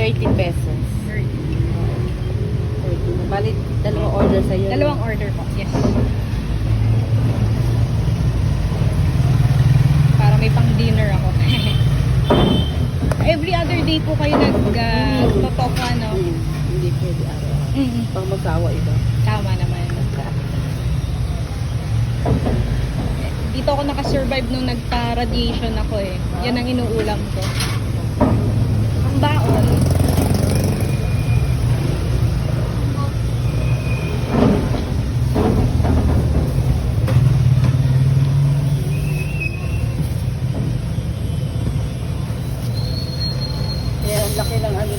30 pesos. 30. Bali, dalawang order sa'yo. Dalawang order po, yes. Para may pang dinner ako. Every other day po kayo nag-totoka, no? Hindi pwede araw-araw. Pang magsawa iba. Tama naman. Dito ako nakasurvive nung nagpa-radiation ako eh. Yan ang inuulam ko. Ang baon,